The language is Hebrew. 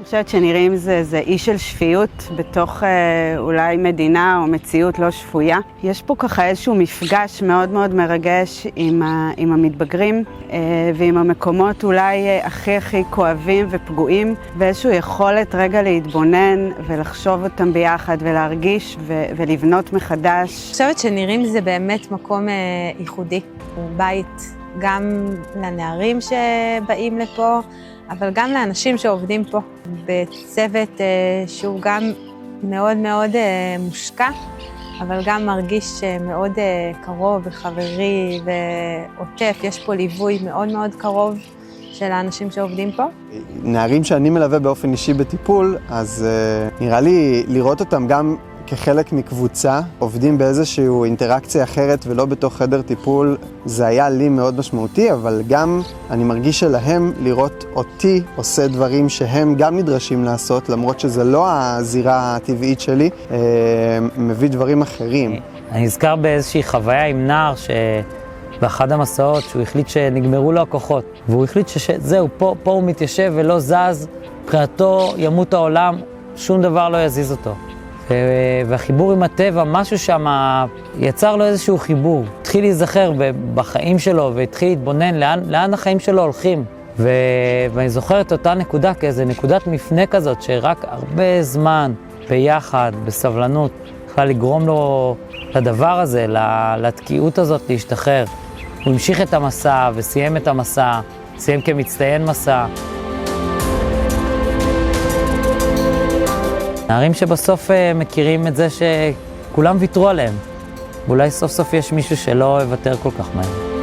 חושבת שנראים זה אי של שפיות בתוך אולי מדינה או מציאות לא שפויה. יש פה ככה איזשהו מפגש מאוד מאוד מרגש עם המתבגרים ועם המקומות אולי הכי כואבים ופגועים, ואיזשהו יכולת רגע להתבונן ולחשוב אותם ביחד ולהרגיש ולבנות מחדש. אני חושבת שנראים זה באמת מקום ייחודי. הוא בית גם לנערים שבאים לפה, אבל גם לאנשים שעובדים פה, בצוות שהוא גם מאוד מאוד מושקע, אבל גם מרגיש מאוד קרוב וחברי ועוטף. יש פה ליווי מאוד מאוד קרוב של האנשים שעובדים פה. נערים שאני מלווה באופן אישי בטיפול, אז נראה לי לראות אותם גם כחלק מקבוצה, עובדים באיזושהי אינטראקציה אחרת ולא בתוך חדר טיפול, זה היה לי מאוד משמעותי, אבל גם אני מרגיש שלהם לראות אותי עושה דברים שהם גם נדרשים לעשות, למרות שזה לא הזירה הטבעית שלי, מביא דברים אחרים. אני נזכר באיזושהי חוויה עם נער באחד המסעות שהוא החליט שנגמרו לו הכוחות, והוא החליט שזהו, פה הוא מתיישב ולא זז, מבחינתו ימות העולם, שום דבר לא יזיז אותו. והחיבור עם הטבע, משהו שם יצר לו איזשהו חיבור. התחיל להיזכר בחיים שלו והתחיל להתבונן לאן החיים שלו הולכים. ואני זוכר את אותה נקודה כאיזו נקודת מפנה כזאת, שרק הרבה זמן ביחד, בסבלנות, יכולה לגרום לו לדבר הזה, לתקיעות הזאת להשתחרר. הוא המשיך את המסע וסיים את המסע, סיים כמצטיין מסע. נערים שבסוף מכירים את זה שכולם ויתרו עליהם. ואולי סוף סוף יש מישהו שלא יוותר כל כך מהר.